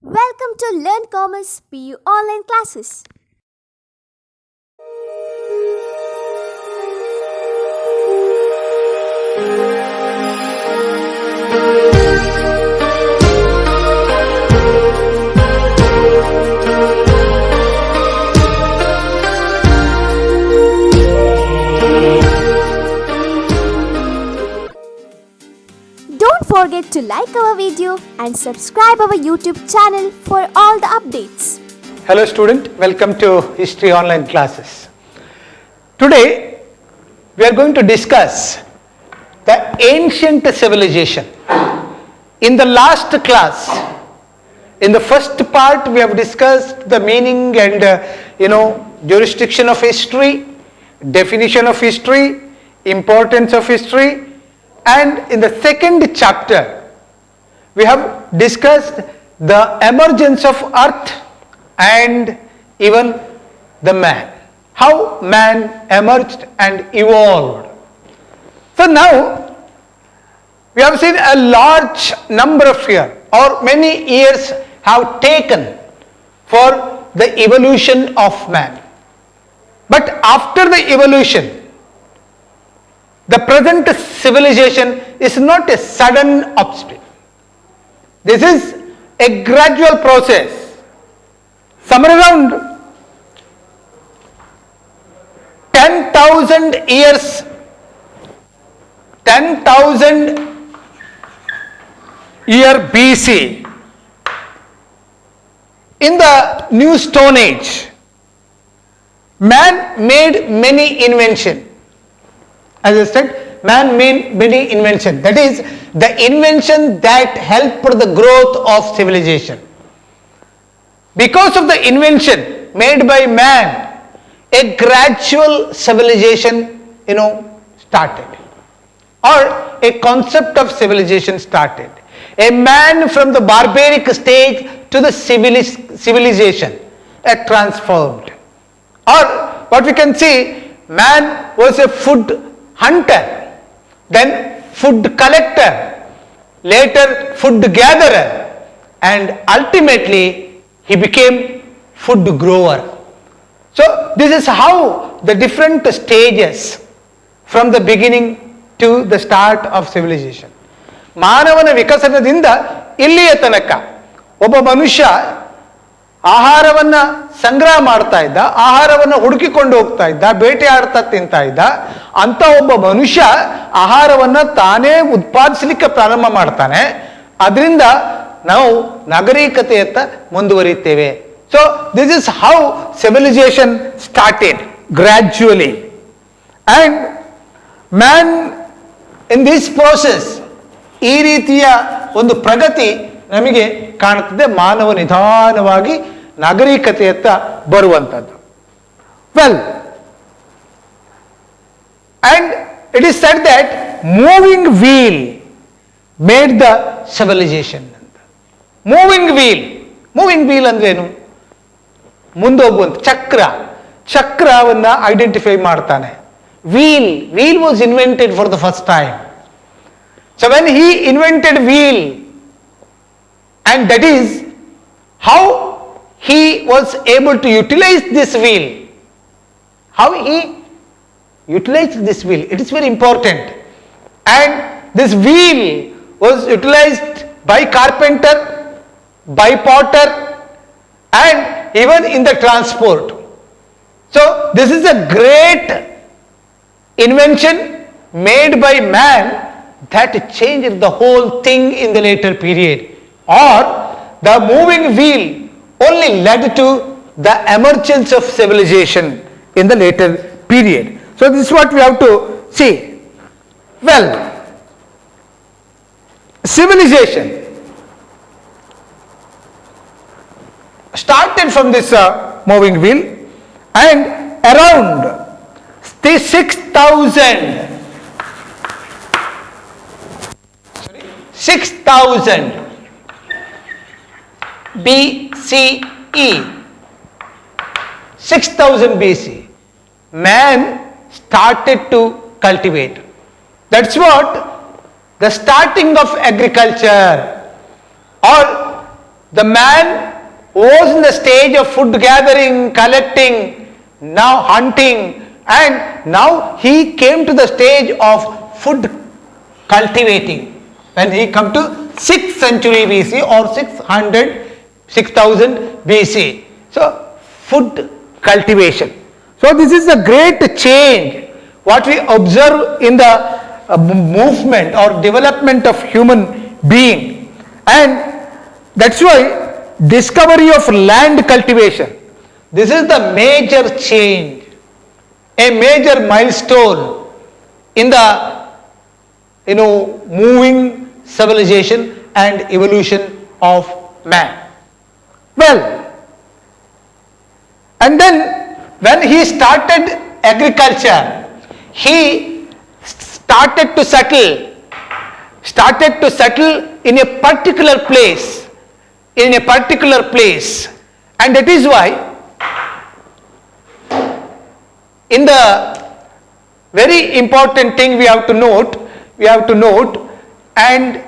Welcome to Learn Commerce PU online classes. Don't forget to like our video and subscribe our YouTube channel for all the updates. Hello student, welcome to History Online Classes. Today we are going to discuss the ancient civilization. In the last class, in the first part we have discussed the meaning and jurisdiction of history, definition of history, importance of history, and in the second chapter we have discussed the emergence of earth and even the man, how man emerged and evolved. So now we have seen a large number of years or many years have taken for the evolution of man. But after the evolution, the present civilization is not a sudden upspring. This is a gradual process. Somewhere around 10,000 years, 10,000 year BC, in the New Stone Age, man made many inventions. As I said, man made many inventions. That is, the invention that helped the growth of civilization. Because of the invention made by man, a gradual civilization, started. Or a concept of civilization started. A man from the barbaric stage to the civilization, transformed. Or what we can see, man was a food hunter, then food collector, later food gatherer, and ultimately he became food grower. So this is how the different stages from the beginning to the start of civilization. ಮಾನವನ ವಿಕಸನದಿಂದ ಇಲ್ಲಿಯ ತನಕ ಒಬ್ಬ ಮನುಷ್ಯ ಆಹಾರವನ್ನ ಸಂಗ್ರಹ ಮಾಡ್ತಾ ಇದ್ದ, ಆಹಾರವನ್ನು ಹುಡುಕಿಕೊಂಡು ಹೋಗ್ತಾ ಇದ್ದ, ಬೇಟೆಯಾಡ್ತಾ ತಿಂತಾ ಇದ್ದ. ಅಂತ ಒಬ್ಬ ಮನುಷ್ಯ ಆಹಾರವನ್ನ ತಾನೇ ಉತ್ಪಾದಿಸಲಿಕ್ಕೆ ಪ್ರಾರಂಭ ಮಾಡ್ತಾನೆ. ಅದರಿಂದ ನಾವು ನಾಗರಿಕತೆಯತ್ತ ಮುಂದುವರಿಯುತ್ತೇವೆ. So this is how civilization started gradually, and man in this process, ಈ ರೀತಿಯ ಒಂದು ಪ್ರಗತಿ ನಮಗೆ ಕಾಣುತ್ತದೆ. ಮಾನವ ನಿಧಾನವಾಗಿ ನಾಗರಿಕತೆಯತ್ತ ಬರುವಂಥದ್ದು. Well, and it is said that moving wheel made the civilization. Moving wheel ಅಂದ್ರೇನು? ಮುಂದೋಗುವಂತ ಚಕ್ರವನ್ನ ಐಡೆಂಟಿಫೈ ಮಾಡ್ತಾನೆ. Wheel was invented for the first time. So when he invented wheel, and that is how he was able to utilize this wheel. How he utilized this wheel, it is very important. And this wheel was utilized by carpenter, by potter, and even in the transport. So this is a great invention made by man that changed the whole thing in the later period. Or the moving wheel only led to the emergence of civilization in the later period. So this is what we have to see. Well, civilization started from this moving wheel, and around 6,000 BCE, 6,000 BC, man started to cultivate. That's what the starting of agriculture, or The man was in the stage of food gathering, collecting, now hunting, and now he came to the stage of food cultivating. When he come to 6th century BC or 6000 BC. So, food cultivation. So, this is a great change what we observe in the movement or development of human being, and that's why discovery of land cultivation, this is the major change, a major milestone in the moving civilization and evolution of man. Well, and then when he started agriculture, he started to settle in a particular place, and that is why in the very important thing we have to note, and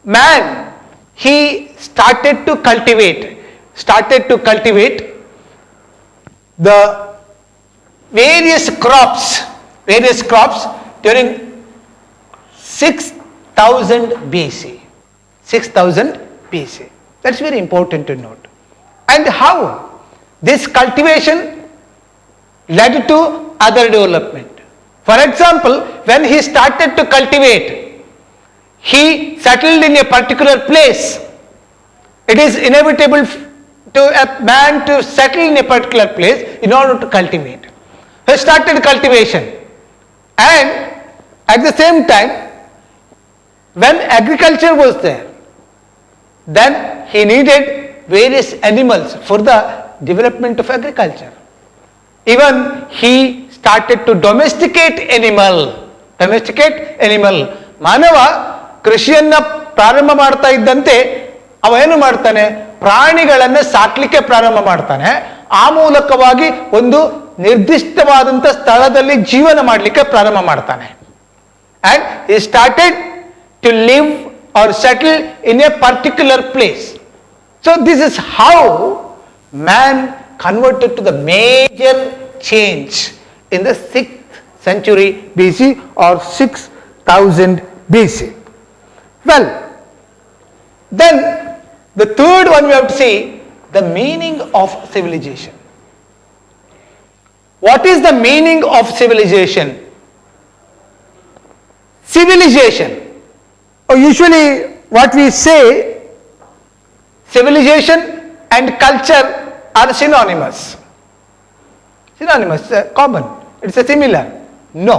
man, he started to cultivate the various crops during 6000 BC. That's very important to note. And how this cultivation led to other development. For example, when he started to cultivate, he settled in a particular place. It is inevitable to a man to settle in a particular place in order to cultivate. He started cultivation, and at the same time, when agriculture was there, then he needed various animals for the development of agriculture. Even he started to domesticate animal. ಮಾನವ ಕೃಷಿಯನ್ನ ಪ್ರಾರಂಭ ಮಾಡ್ತಾ ಇದ್ದಂತೆ ಅವ ಏನು ಮಾಡ್ತಾನೆ, ಪ್ರಾಣಿಗಳನ್ನು ಸಾಕ್ಲಿಕ್ಕೆ ಪ್ರಾರಂಭ ಮಾಡ್ತಾನೆ. ಆ ಮೂಲಕವಾಗಿ ಒಂದು ನಿರ್ದಿಷ್ಟವಾದಂಥ ಸ್ಥಳದಲ್ಲಿ ಜೀವನ ಮಾಡಲಿಕ್ಕೆ ಪ್ರಾರಂಭ ಮಾಡ್ತಾನೆ. And he started to live or settle in a particular place. So this is how man converted to the major change in the 6th century BC or 6000 BC. Well, then the third one we have to see the meaning of civilization. What is the meaning of civilization? Civilization, or usually what we say, civilization and culture are synonymous, common, it's a similar. No,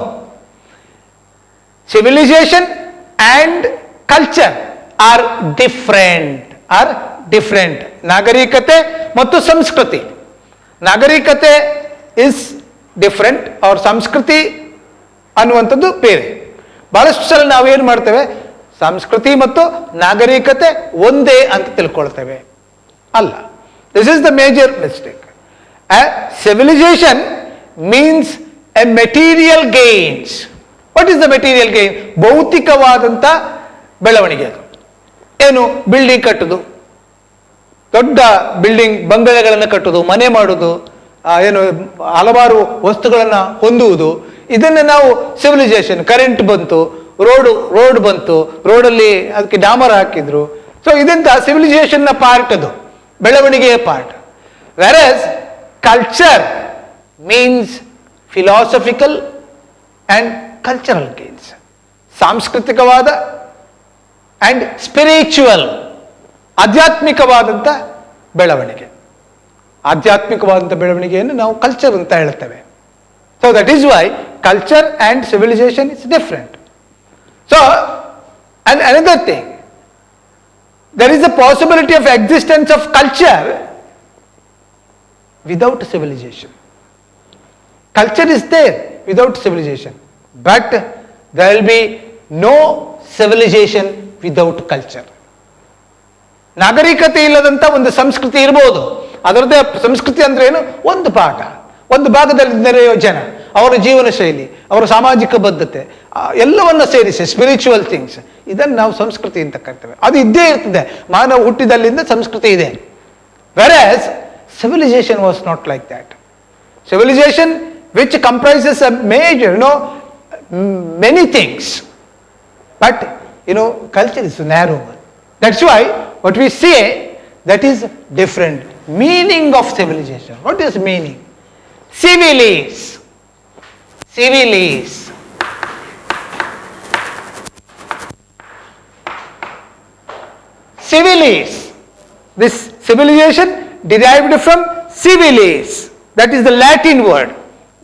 civilization and culture are different. ನಾಗರಿಕತೆ ಮತ್ತು ಸಂಸ್ಕೃತಿ. ನಾಗರಿಕತೆ is different or ಸಂಸ್ಕೃತಿ ಅನ್ನುವಂಥದ್ದು ಬೇರೆ. ಬಹಳಷ್ಟು ಸಲ ನಾವೇನು ಮಾಡ್ತೇವೆ, ಸಂಸ್ಕೃತಿ ಮತ್ತು ನಾಗರಿಕತೆ ಒಂದೇ ಅಂತ ತಿಳ್ಕೊಳ್ತೇವೆ. ಅಲ್ಲ, this is the major mistake. Civilization means a material gains. What is the material gain? ಭೌತಿಕವಾದಂಥ ಬೆಳವಣಿಗೆ. ಅದು ಏನು? ಬಿಲ್ಡಿಂಗ್ ಕಟ್ಟುದು, ದೊಡ್ಡ ಬಿಲ್ಡಿಂಗ್ ಬಂಗಲೆಗಳನ್ನು ಕಟ್ಟುದು, ಮನೆ ಮಾಡುವುದು, ಏನು ಹಲವಾರು ವಸ್ತುಗಳನ್ನು ಹೊಂದುವುದು, ಇದನ್ನು ನಾವು ಸಿವಿಲೈಸೇಷನ್. ಕರೆಂಟ್ ಬಂತು, ರೋಡ್ ಬಂತು, ರೋಡಲ್ಲಿ ಅದಕ್ಕೆ ಡಾಮರ್ ಹಾಕಿದ್ರು. ಸೊ ಇದಂತ ಸಿವಿಲೈಸೇಷನ್ನ ಪಾರ್ಟ್, ಅದು ಬೆಳವಣಿಗೆಯ part. Versus culture means philosophical and cultural gains. ಸಾಂಸ್ಕೃತಿಕವಾದ ಆ್ಯಂಡ್ ಸ್ಪಿರಿಚುವಲ್, ಆಧ್ಯಾತ್ಮಿಕವಾದಂಥ ಬೆಳವಣಿಗೆ. ಆಧ್ಯಾತ್ಮಿಕವಾದಂಥ ಬೆಳವಣಿಗೆಯನ್ನು ನಾವು ಕಲ್ಚರ್ ಅಂತ ಹೇಳ್ತೇವೆ. So that is why culture and civilization is different. So and another thing, there is a possibility of existence of culture without civilization. Culture is there without civilization, but there will be no civilization without culture. ನಾಗರಿಕತೆ ಇಲ್ಲದಂಥ ಒಂದು ಸಂಸ್ಕೃತಿ ಇರ್ಬೋದು, ಅದರದ್ದೇ ಸಂಸ್ಕೃತಿ ಅಂದ್ರೆ ಏನು? ಒಂದು ಭಾಗ, ಒಂದು ಭಾಗದಲ್ಲಿ ನೆರೆಯುವ ಜನ, ಅವರ ಜೀವನ ಶೈಲಿ, ಅವರ ಸಾಮಾಜಿಕ ಬದ್ಧತೆ, ಎಲ್ಲವನ್ನ ಸೇರಿಸಿ ಸ್ಪಿರಿಚುವಲ್ ಥಿಂಗ್ಸ್, ಇದನ್ನು ನಾವು ಸಂಸ್ಕೃತಿ ಅಂತ ಕರಿತೇವೆ. ಅದು ಇದ್ದೇ ಇರ್ತದೆ, ಮಾನವ ಹುಟ್ಟಿದಲ್ಲಿಂದ ಸಂಸ್ಕೃತಿ ಇದೆ. ವೆರಾಸ್ civilization was not like that. Civilization which comprises a major, many things, but culture is narrow. That's why what we say, that is different. Meaning of civilization. What is meaning? Civilis. Civilis. Civilis. This civilization derived from civilis. That is the Latin word.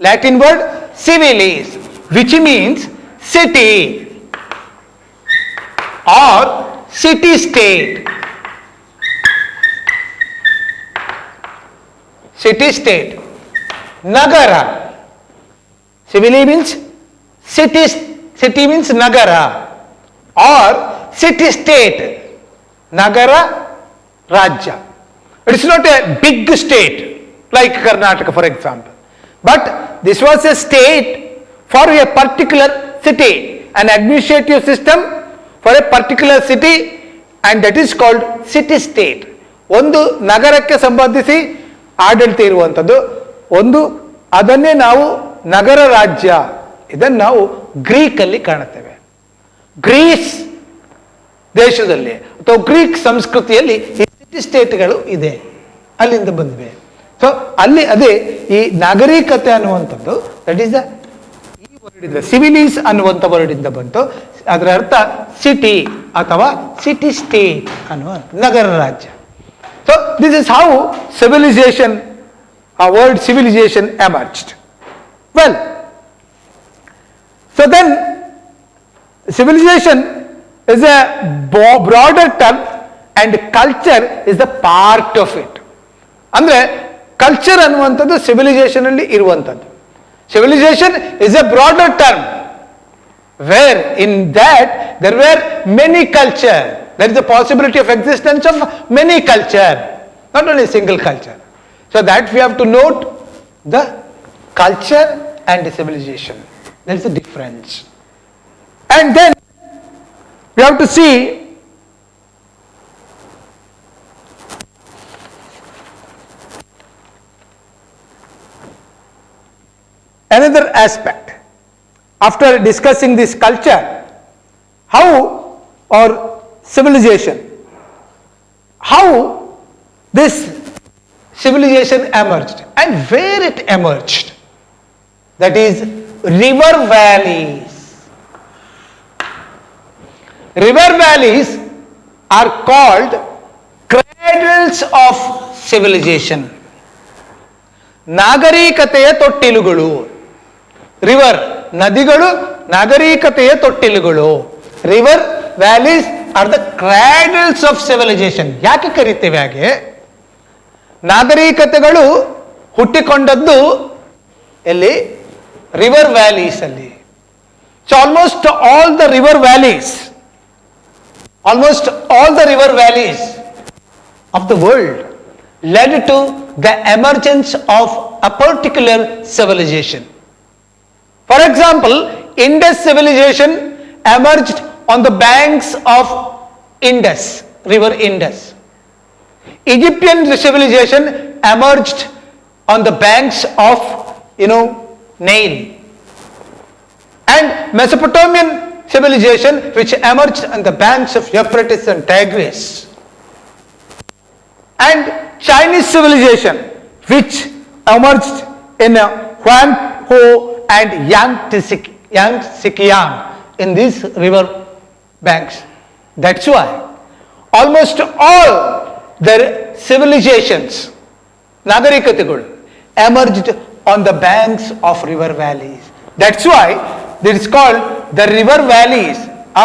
Latin word civilis, which means city or city state. City state. Nagara. Civili means city. City means Nagara or city state. Nagara, Rajya. It is not a big state like Karnataka, for example, but this was a state for a particular city, an administrative system for a particular city, and that is called city state. ಒಂದು ನಗರಕ್ಕೆ ಸಂಬಂಧಿಸಿ ಆಡಳಿತ ಇರುವಂಥದ್ದು, ಒಂದು ಅದನ್ನೇ ನಾವು ನಗರ ರಾಜ್ಯ, ಇದನ್ನು ನಾವು ಗ್ರೀಕಲ್ಲಿ ಕಾಣುತ್ತೇವೆ. ಗ್ರೀಸ್ ದೇಶದಲ್ಲಿ ಅಥವಾ ಗ್ರೀಕ್ ಸಂಸ್ಕೃತಿಯಲ್ಲಿ ಈ ಸಿಟಿ ಸ್ಟೇಟ್ಗಳು ಇದೆ, ಅಲ್ಲಿಂದ ಬಂದಿವೆ. ಸೊ ಅಲ್ಲಿ ಅದೇ ಈ ನಾಗರಿಕತೆ ಅನ್ನುವಂಥದ್ದು, ದಟ್ ಈಸ್ ಈ ವರ್ಡ್ ಸಿವಿಲೀಸ್ ಅನ್ನುವಂಥ ವರ್ಡಿಂದ ಬಂತು. ಅದರ ಅರ್ಥ ಸಿಟಿ ಅಥವಾ ಸಿಟಿ ಸ್ಟೇಟ್ ಅನ್ನುವ ನಗರ ರಾಜ್ಯ. So this is how civilisation, ಆ word civilization emerged. Well, so then civilization is a broader term and culture is the part of it. ಅಂದ್ರೆ ಕಲ್ಚರ್ ಅನ್ನುವಂಥದ್ದು ಸಿವಿಲೈಸೇಷನ್ ಅಲ್ಲಿ ಇರುವಂಥದ್ದು. Civilization is a broader term where in that there were many culture. There is a possibility of existence of many culture, not only single culture. So that we have to note the culture and the civilization. There is a difference. And then we have to see another aspect. After discussing this culture, how or civilization, how this civilization emerged and where it emerged, that is river valleys. River valleys are called cradles of civilization. ನಾಗರಿಕತೆಯ ತೊಟ್ಟಿಲುಗಳು. River ನದಿಗಳು ನಾಗರಿಕತೆಯ ತೊಟ್ಟಿಲುಗಳು. River valleys are the cradles of civilization. ಯಾಕೆ ಕರಿತೇವೆ ಹಾಗೆ? ನಾಗರಿಕತೆಗಳು ಹುಟ್ಟಿಕೊಂಡದ್ದು ಎಲ್ಲಿ? ರಿವರ್ ವ್ಯಾಲೀಸ್ ಅಲ್ಲಿ. So almost all the river valleys of the world led to the emergence of a particular civilization. For example, Indus civilization emerged on the banks of Indus, river Indus. Egyptian civilization emerged on the banks of, Nile. And Mesopotamian civilization which emerged on the banks of Euphrates and Tigris. And Chinese civilization which emerged in Huanghe and Yangtze-Kiang in these river banks. That's why almost all the civilizations, nagarikategulu, emerged on the banks of river valleys. That's why it is called the river valleys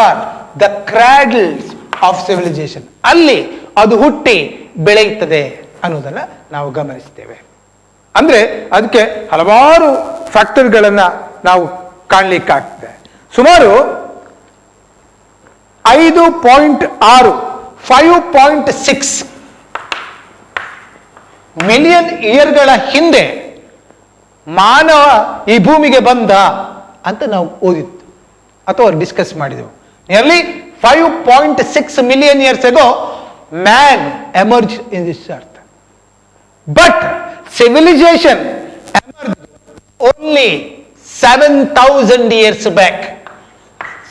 are the cradles of civilization. ಅಲ್ಲಿ ಅದು ಹುಟ್ಟಿ ಬೆಳೆಯುತ್ತದೆ ಅನ್ನೋದನ್ನ ನಾವು ಗಮನಿಸ್ತೇವೆ. ಅಂದ್ರೆ ಅದಕ್ಕೆ ಹಲವಾರು ಫ್ಯಾಕ್ಟರ್ಗಳನ್ನ ನಾವು ಕಾಣಲಿಕ್ಕಾಗ್ತದೆ. ಸುಮಾರು 5.6 ಮಿಲಿಯನ್ ಇಯರ್ಗಳ ಹಿಂದೆ ಮಾನವ ಈ ಭೂಮಿಗೆ ಬಂದ ಅಂತ ನಾವು ಓದಿತ್ತು. ಅಥವಾ ಡಿಸ್ಕಸ್ ಮಾಡಿದೆವು. Nearly 5.6 million years ago, man emerged in this earth. But civilization emerged only 7,000 years back.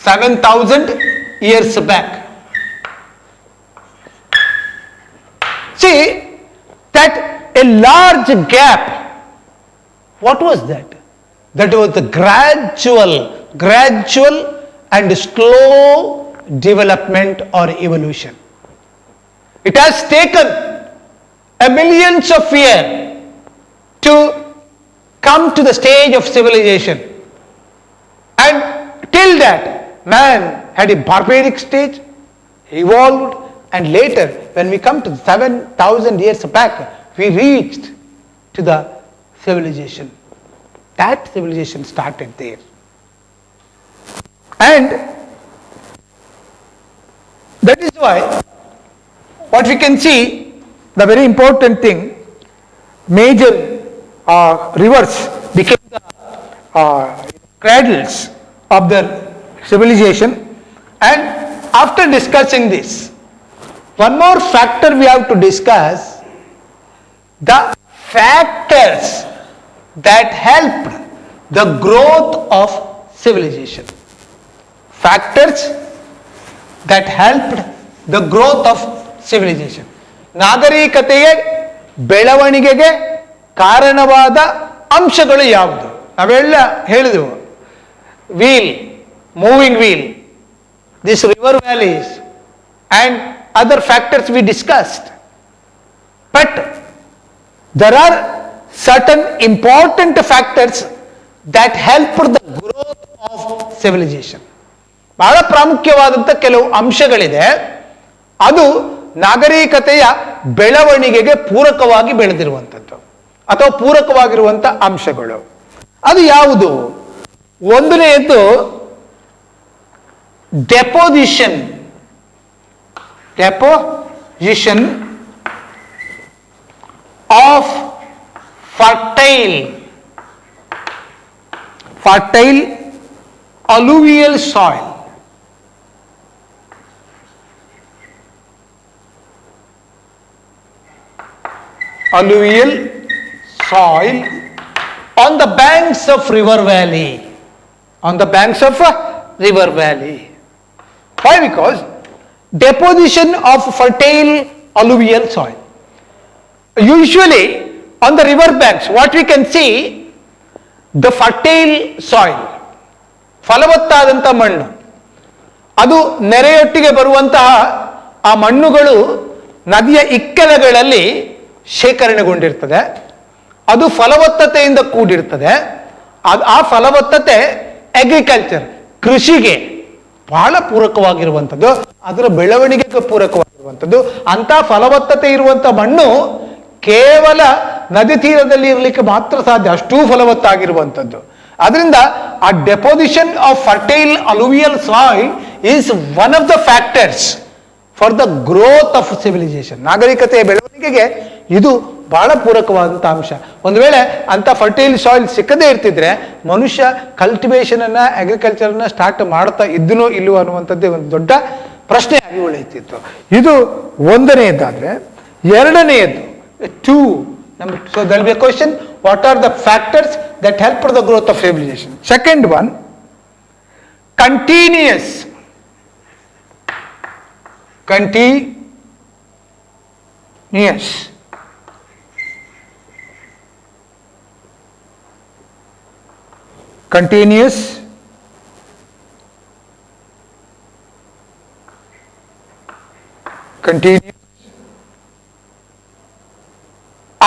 7,000 years back. See that a large gap. What was that? That was the gradual and slow development or evolution. It has taken a millions of years to come to the stage of civilization, and till that man had a barbaric stage, evolved, and later when we come to 7,000 years back, we reached to the civilization. That civilization started there. And that is why what we can see, the very important thing, major rivers became the cradles of the civilization. And after discussing this, one more factor we have to discuss, the factors that helped the growth of civilization. Factors that helped the growth of civilization. ನಾಗರಿಕತೆಯ ಬೆಳವಣಿಗೆಗೆ ಕಾರಣವಾದ ಅಂಶಗಳು ಯಾವುದು? ನಾವೆಲ್ಲ ಹೇಳಿದೆವು. wheel, moving wheel, this river valleys and other factors we discussed. But there are certain important factors that help the growth of civilization. ಬಹಳ ಪ್ರಾಮುಖ್ಯವಾದಂಥ ಕೆಲವು ಅಂಶಗಳಿದೆ, ಅದು ನಾಗರಿಕತೆಯ ಬೆಳವಣಿಗೆಗೆ ಪೂರಕವಾಗಿ ಬೆಳೆದಿರುವಂಥದ್ದು ಅಥವಾ ಪೂರಕವಾಗಿರುವಂಥ ಅಂಶಗಳು. ಅದು ಯಾವುದು? ಒಂದನೆಯದು deposition of fertile alluvial soil. Alluvial soil on the banks of river valley. On the banks of a river valley. Why? Because deposition of fertile alluvial soil. Usually on the river banks, what we can see, the fertile soil, ಫಲವತ್ತಾದಂಥ ಮಣ್ಣು, ಅದು ನೆರೆಯೊಟ್ಟಿಗೆ ಬರುವಂತಹ ಆ ಮಣ್ಣುಗಳು ನದಿಯ ಇಕ್ಕೆಲಗಳಲ್ಲಿ ಶೇಖರಣೆಗೊಂಡಿರ್ತದೆ. ಅದು ಫಲವತ್ತತೆಯಿಂದ ಕೂಡಿರ್ತದೆ. ಆ ಫಲವತ್ತತೆ ಅಗ್ರಿಕಲ್ಚರ್, ಕೃಷಿಗೆ ಬಹಳ ಪೂರಕವಾಗಿರುವಂಥದ್ದು, ಅದರ ಬೆಳವಣಿಗೆಗೆ ಪೂರಕವಾಗಿರುವಂಥದ್ದು. ಅಂಥ ಫಲವತ್ತತೆ ಇರುವಂಥ ಮಣ್ಣು ಕೇವಲ ನದಿ ತೀರದಲ್ಲಿ ಇರಲಿಕ್ಕೆ ಮಾತ್ರ ಸಾಧ್ಯ, ಅಷ್ಟೂ ಫಲವತ್ತಾಗಿರುವಂಥದ್ದು. ಅದರಿಂದ ಆ deposition of fertile alluvial soil is one of the factors for the growth of civilisation. ನಾಗರಿಕತೆಯ ಬೆಳವಣಿಗೆಗೆ ಇದು ಬಹಳ ಪೂರಕವಾದಂಥ ಅಂಶ. ಒಂದು ವೇಳೆ ಅಂಥ ಫರ್ಟೈಲ್ ಸಾಯಿಲ್ ಸಿಕ್ಕದೇ ಇರ್ತಿದ್ರೆ ಮನುಷ್ಯ ಕಲ್ಟಿವೇಶನ್ ಅನ್ನ, ಅಗ್ರಿಕಲ್ಚರ್ನ ಸ್ಟಾರ್ಟ್ ಮಾಡ್ತಾ ಇದ್ದನೋ ಇಲ್ಲವೋ ಅನ್ನುವಂಥದ್ದೇ ಒಂದು ದೊಡ್ಡ ಪ್ರಶ್ನೆಯಾಗಿ ಉಳಿಯುತ್ತಿತ್ತು. ಇದು ಒಂದನೆಯದಾದ್ರೆ, ಎರಡನೆಯದು so there will be a question, what are the factors that help for the growth of civilization? Second one, continuous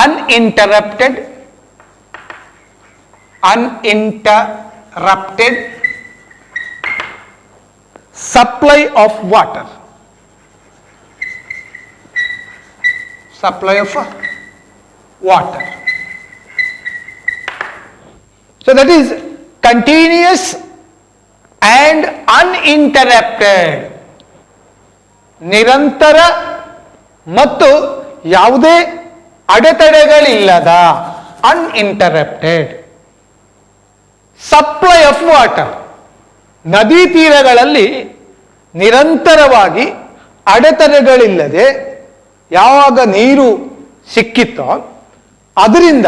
uninterrupted supply of water. So that is continuous and uninterrupted. ನಿರಂತರ ಮತ್ತು ಯಾವುದೇ ಅಡೆತಡೆಗಳಿಲ್ಲದ, uninterrupted supply of water. ನದಿ ತೀರಗಳಲ್ಲಿ ನಿರಂತರವಾಗಿ ಅಡೆತಡೆಗಳಿಲ್ಲದೆ ಯಾವಾಗ ನೀರು ಸಿಕ್ಕಿತ್ತೋ ಅದರಿಂದ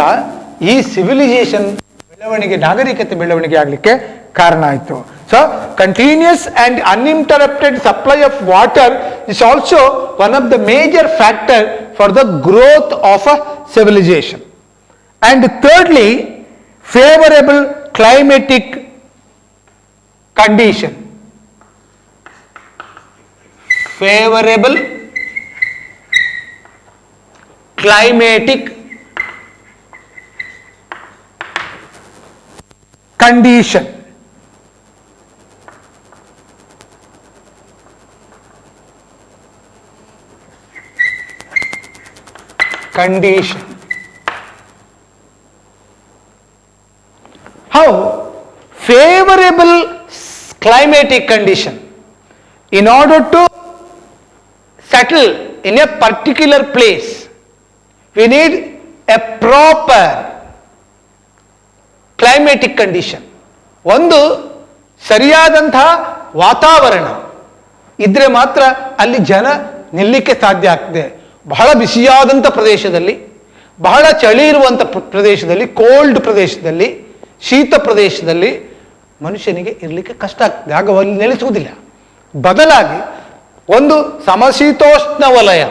ಈ civilisation ಬೆಳವಣಿಗೆ, ನಾಗರಿಕತೆ ಬೆಳವಣಿಗೆ ಆಗಲಿಕ್ಕೆ ಕಾರಣ ಆಯಿತು. So continuous and uninterrupted supply of water is also one of the major factor for the growth of a civilization. And thirdly, favorable climatic condition. Favorable climatic condition. Condition. How? Favorable climatic condition. In order to settle in a particular place, we need a proper climatic condition. ಒಂದು ಸರಿಯಾದಂತಹ ವಾತಾವರಣ ಇದ್ರೆ ಮಾತ್ರ ಅಲ್ಲಿ ಜನ ನಿಲ್ಲಕ್ಕೆ ಸಾಧ್ಯ ಆಗ್ತದೆ. ಬಹಳ ಬಿಸಿಯಾದಂಥ ಪ್ರದೇಶದಲ್ಲಿ, ಬಹಳ ಚಳಿ ಇರುವಂಥ ಪ್ರದೇಶದಲ್ಲಿ, ಕೋಲ್ಡ್ ಪ್ರದೇಶದಲ್ಲಿ, ಶೀತ ಪ್ರದೇಶದಲ್ಲಿ ಮನುಷ್ಯನಿಗೆ ಇರಲಿಕ್ಕೆ ಕಷ್ಟ ಆಗ್ತದೆ, ಆಗ ಅಲ್ಲಿ ನೆಲೆಸುವುದಿಲ್ಲ. ಬದಲಾಗಿ ಒಂದು ಸಮಶೀತೋಷ್ಣ ವಲಯ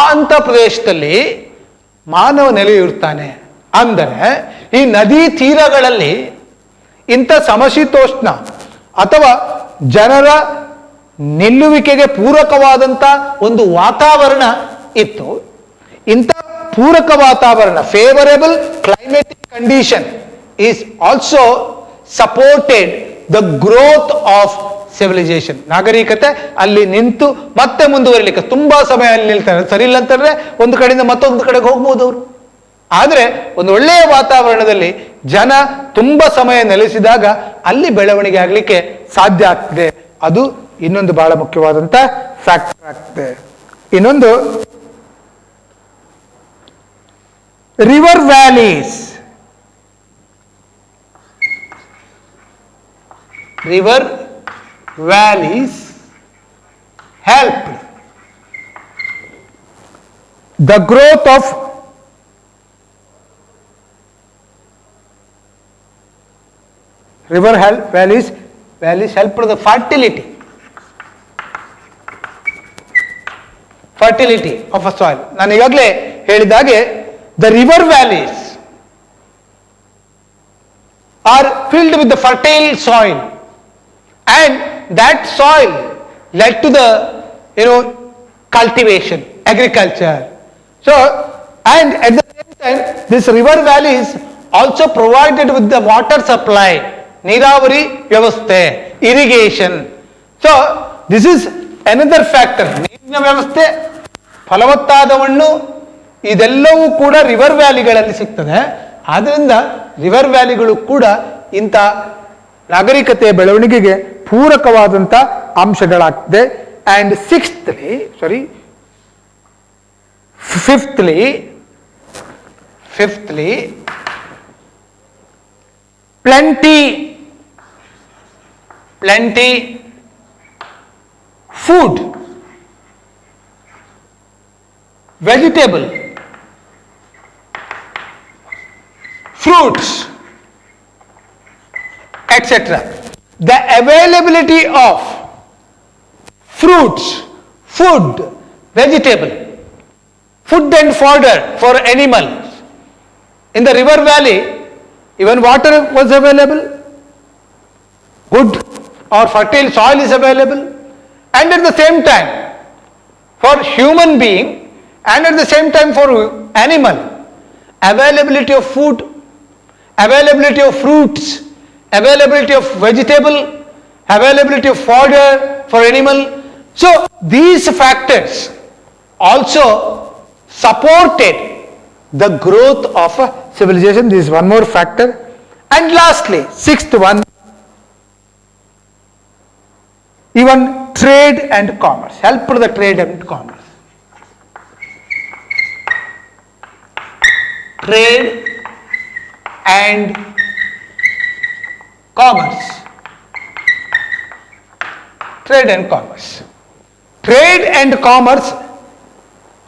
ಅಂಥ ಪ್ರದೇಶದಲ್ಲಿ ಮಾನವ ನೆಲೆಯಿರ್ತಾನೆ. ಅಂದರೆ ಈ ನದಿ ತೀರಗಳಲ್ಲಿ ಇಂಥ ಸಮಶೀತೋಷ್ಣ ಅಥವಾ ಜನರ ನಿಲ್ಲುವಿಕೆಗೆ ಪೂರಕವಾದಂಥ ಒಂದು ವಾತಾವರಣ ಇತ್ತು. ಇಂಥ ಪೂರಕ ವಾತಾವರಣ, favourable climatic condition is also supported the growth of civilisation. ನಾಗರಿಕತೆ ಅಲ್ಲಿ ನಿಂತು ಮತ್ತೆ ಮುಂದುವರಿಲಿಕ್ಕೆ ತುಂಬಾ ಸಮಯ ಅಲ್ಲಿ ನಿಲ್ತಾರೆ. ಸರಿ ಇಲ್ಲ ಅಂತಂದ್ರೆ ಒಂದು ಕಡೆಯಿಂದ ಮತ್ತೊಂದು ಕಡೆಗೆ ಹೋಗ್ಬೋದು ಅವರು. ಆದರೆ ಒಂದು ಒಳ್ಳೆಯ ವಾತಾವರಣದಲ್ಲಿ ಜನ ತುಂಬಾ ಸಮಯ ನೆಲೆಸಿದಾಗ ಅಲ್ಲಿ ಬೆಳವಣಿಗೆ ಆಗಲಿಕ್ಕೆ ಸಾಧ್ಯ ಆಗ್ತದೆ. ಅದು ಇನ್ನೊಂದು ಬಹಳ ಮುಖ್ಯವಾದಂತ ಫ್ಯಾಕ್ಟರ್ ಆಗ್ತದೆ. ಇನ್ನೊಂದು river valleys. River valleys helped the growth of valleys helped the fertility of a soil. ನಾನು ಈಗಾಗಲೇ ಹೇಳಿದಾಗೆ the river valleys are filled with the fertile soil, and that soil led to the cultivation, agriculture. So, and at the same time this river valleys also provided with the water supply, ನೀರಾವರಿ ವ್ಯವಸ್ಥೆ, irrigation. So this is another factor. ನೀರಿನ ವ್ಯವಸ್ಥೆ, ಫಲವತ್ತಾದ ಮಣ್ಣು, ಇದೆಲ್ಲವೂ ಕೂಡ river ವ್ಯಾಲಿಗಳಲ್ಲಿ ಸಿಗ್ತದೆ. ಆದ್ದರಿಂದ ರಿವರ್ ವ್ಯಾಲಿಗಳು ಕೂಡ ಇಂಥ ನಾಗರಿಕತೆಯ ಬೆಳವಣಿಗೆಗೆ ಪೂರಕವಾದಂಥ ಅಂಶಗಳಾಗ್ತದೆ. And fifthly plenty food, vegetable, fruits, etc. The availability of fruits, food, vegetable, food and fodder for animals. In the river valley, even water was available, good or fertile soil is available, and at the same time for human being and at the same time for animal, availability of food, availability of fruits, availability of vegetable, availability of fodder for animal. So these factors also supported the growth of a civilization. This is one more factor. And lastly, sixth one, even trade and commerce, help for the trade and commerce. Trade and commerce Trade and commerce. Trade and commerce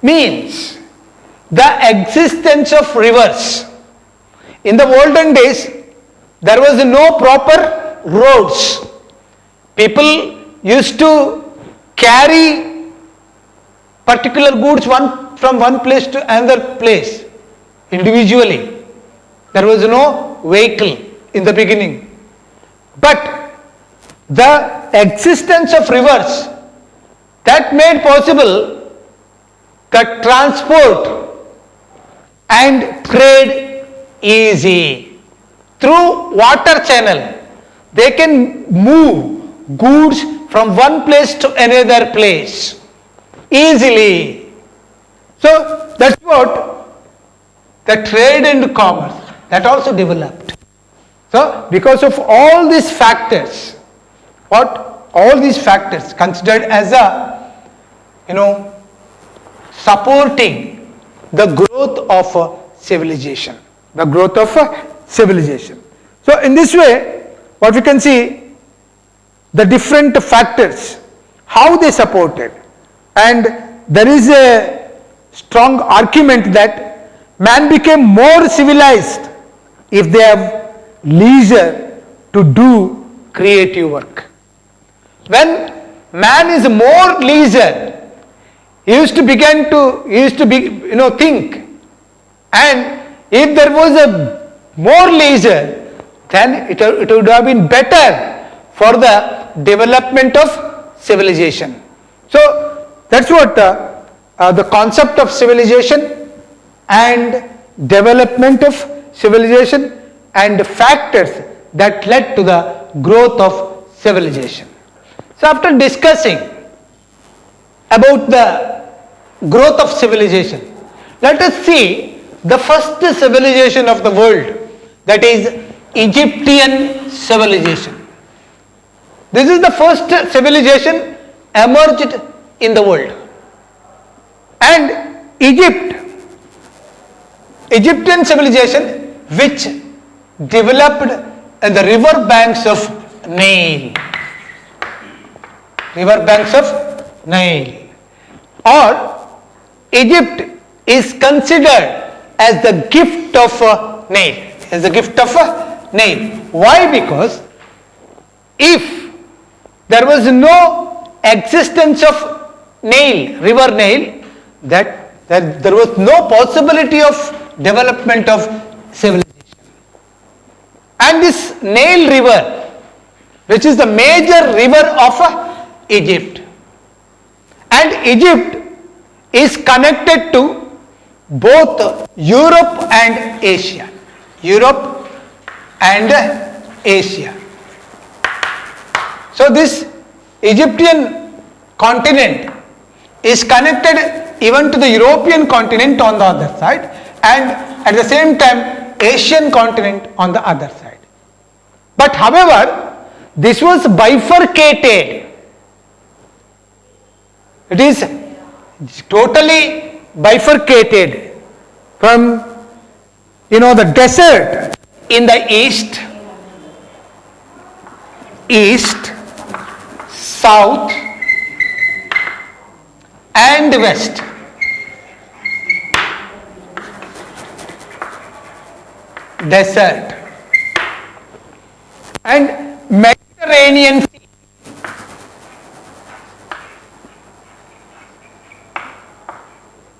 means the existence of rivers. In the olden days, there was no proper roads. People used to carry particular goods from one place to another place individually. There was no vehicle in the beginning. But the existence of rivers that made possible the transport and trade easy. Through water channel, they can move goods from one place to another place easily. So that's what the trade and commerce that also developed. So because of all these factors, all these factors considered as supporting the growth of civilization. The growth of civilization. So in this way, what we can see, the different factors, how they supported, and there is a strong argument that man became more civilized if they have leisure to do creative work. When man is more leisure, he used to think, and if there was a more leisure, then it would have been better for the development of civilization. So that's what the concept of civilization and development of civilization and factors that led to the growth of civilization. So after discussing about the growth of civilization, let us see the first civilization of the world, that is Egyptian civilization. This is the first civilization emerged in the world. And Egyptian civilization which developed in the river banks of Nile. River banks of Nile. Or Egypt is considered as the gift of Nile. As the gift of Nile. Why? Because if there was no existence of Nile, river Nile, that there was no possibility of development of civilization. And this Nile river, which is the major river of Egypt, and Egypt is connected to both Europe and Asia. Europe and Asia. So this Egyptian continent is connected even to the European continent on the other side, and at the same time Asian continent on the other side. But however, this was bifurcated. It is totally bifurcated from the desert in the east, south and west. Desert and Mediterranean Sea.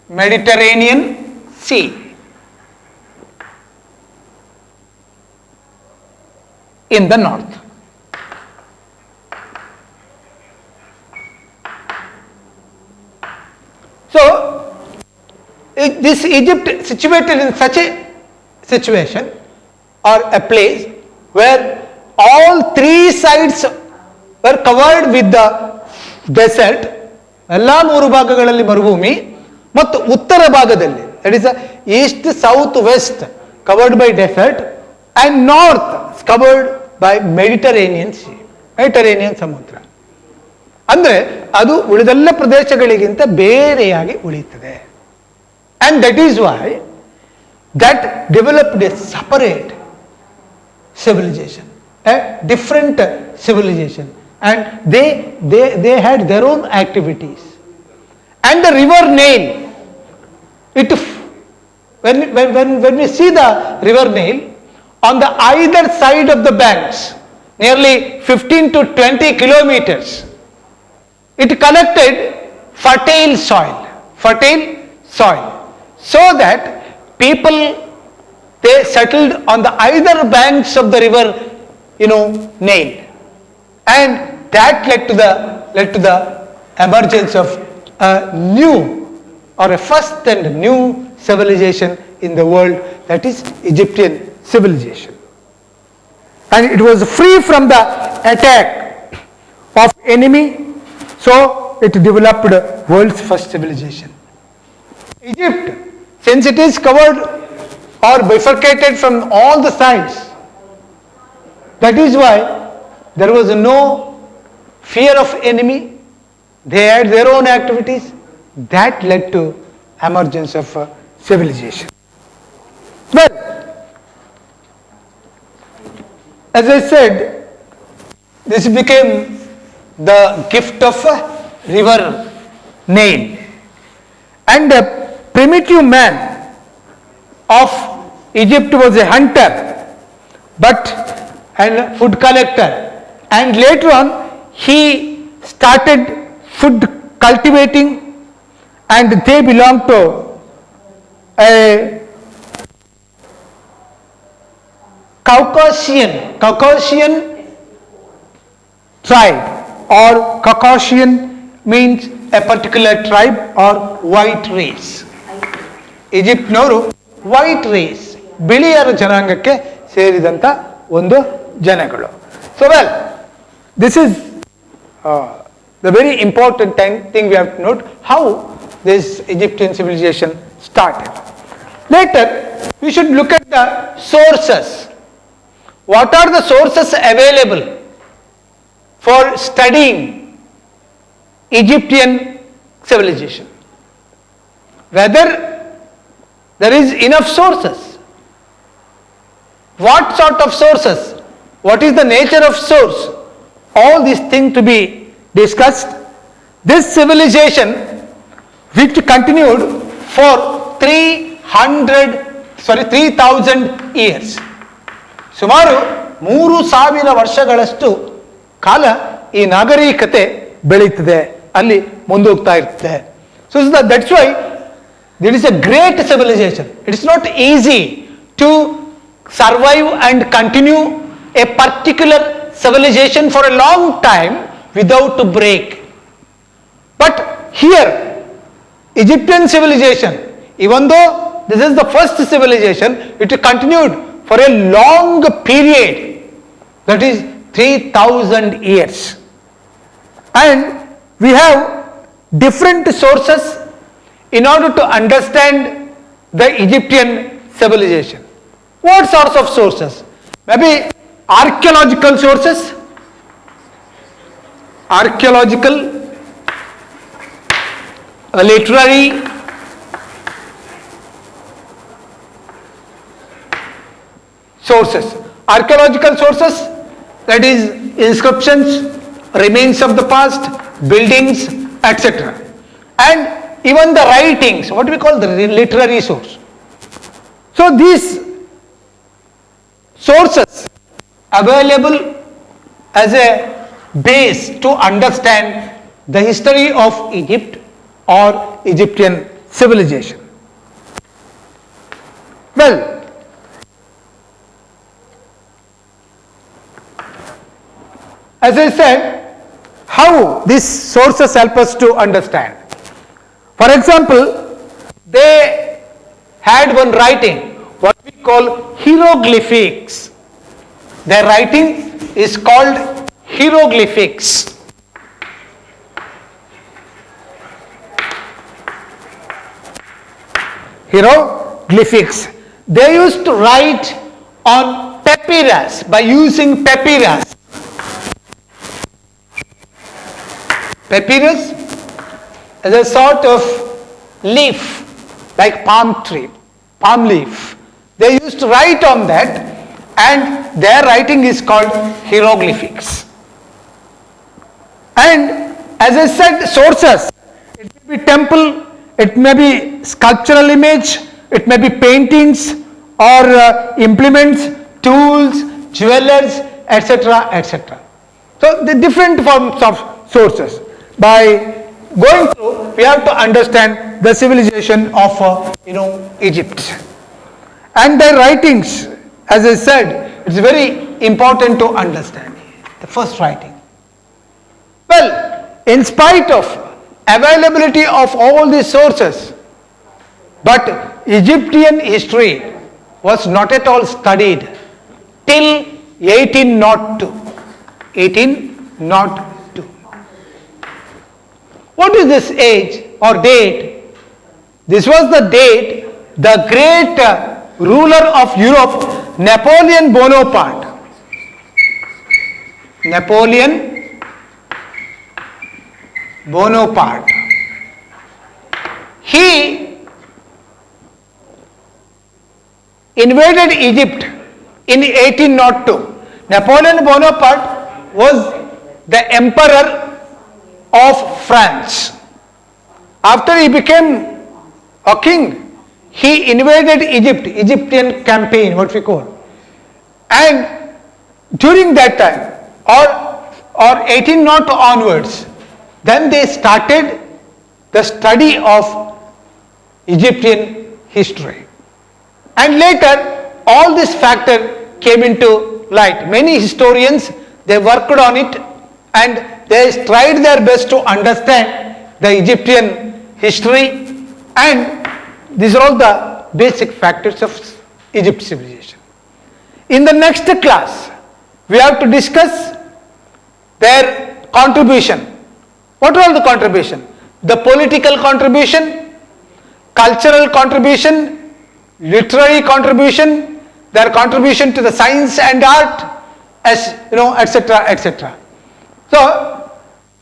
Mediterranean Sea in the north. So, this Egypt situated in such a situation or a place where all three sides were covered with the desert, ಎಲ್ಲ ಮೂರು ಭಾಗಗಳಲ್ಲಿ ಮರುಭೂಮಿ ಮತ್ತು ಉತ್ತರ ಭಾಗದಲ್ಲಿ, that is east, south, west covered by desert and north covered by Mediterranean Sea, Mediterranean ಸಮುದ್ರ. ಅಂದರೆ ಅದು ಉಳಿದೆಲ್ಲ ಪ್ರದೇಶಗಳಿಗಿಂತ ಬೇರೆಯಾಗಿ ಉಳಿಯುತ್ತದೆ. And that is why that developed a separate civilization, a different civilization, and they had their own activities. And the river Nile, when we see the river Nile, on the either side of the banks, nearly 15 to 20 kilometers, it collected fertile soil, so that people, they settled on the either banks of the river, Nile, and that led to the emergence of a new, or a first and new civilization in the world, that is Egyptian civilization. And it was free from the attack of enemy, so it developed world's first civilization. Egypt, since it is covered or bifurcated from all the sides, that is why there was no fear of enemy. They had their own activities. That led to emergence of civilization. Well, as I said, this became the gift of river Nile. And the primitive man of Egypt was a hunter, and food collector. And later on, he started food cultivating, and they belonged to a Caucasian tribe, or Caucasian means a particular tribe or white race. Egypt noru white race, ಬಿಳಿಯರ ಜನಾಂಗಕ್ಕೆ ಸೇರಿದಂತ ಒಂದು ಜನಗಳು. So well, this is the very important thing we have to note, how this Egyptian civilization started. Later, we should look at the sources. What are the sources available for studying Egyptian civilization? Whether there is enough sources. What sort of sources? What is the nature of source? All these things to be discussed. This civilization, which continued for 3,000 years. ಸುಮಾರು 3,000 ವರ್ಷಗಳಷ್ಟು ಕಾಲ ಈ ನಾಗರಿಕತೆ ಬೆಳೀತದೆ, ಅಲ್ಲಿ ಮುಂದೋಗ್ತಾ ಇರ್ತದೆ. So that's why there is a great civilization. It is not easy to survive and continue a particular civilization for a long time without a break. But here, Egyptian civilization, even though this is the first civilization, it continued for a long period, that is 3,000 years. And we have different sources in order to understand the Egyptian civilization. What sorts of sources? Maybe archaeological sources, literary, sources. Archaeological sources, that is inscriptions, remains of the past, buildings, etc. And even the writings, what we call the literary source. So these sources available as a base to understand the history of Egypt or Egyptian civilization. Well, as I said, how these sources help us to understand. For example, they had one writing, what we call hieroglyphics. Their writing is called hieroglyphics. Hieroglyphics. They used to write on papyrus, by using papyrus. Papyrus is a sort of leaf, like palm leaf. They used to write on that, and their writing is called hieroglyphics. And as I said, sources, it may be temple, it may be sculptural image, it may be paintings or implements, tools, jewelers, etc., etc. So the different forms of sources. By going through, we have to understand the civilization of Egypt and their writings. As I said, it's very important to understand the first writing. Well, in spite of availability of all these sources, but Egyptian history was not at all studied till 1802. 1802. What is this age or date? This was the date the great ruler of Europe, Napoleon Bonaparte. Napoleon Bonaparte. He invaded Egypt in 1802. Napoleon Bonaparte was the emperor of France. After he became a king, he invaded Egypt, Egyptian campaign, what we call. And during that time, or 1802 onwards, then they started the study of Egyptian history. And later, all this factor came into light. Many historians, they worked on it and they tried their best to understand the Egyptian history, and these are all the basic factors of Egypt civilization. In the next class, we have to discuss their contribution. What are all the contribution? The political contribution, cultural contribution, literary contribution, their contribution to the science and art, as etc., etc. So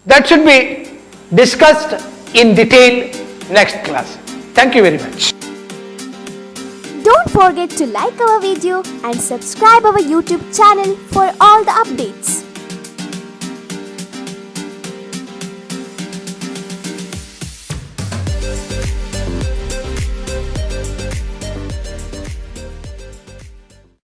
that should be discussed in detail next class. Thank you very much. Don't forget to like our video and subscribe our YouTube channel for all the updates.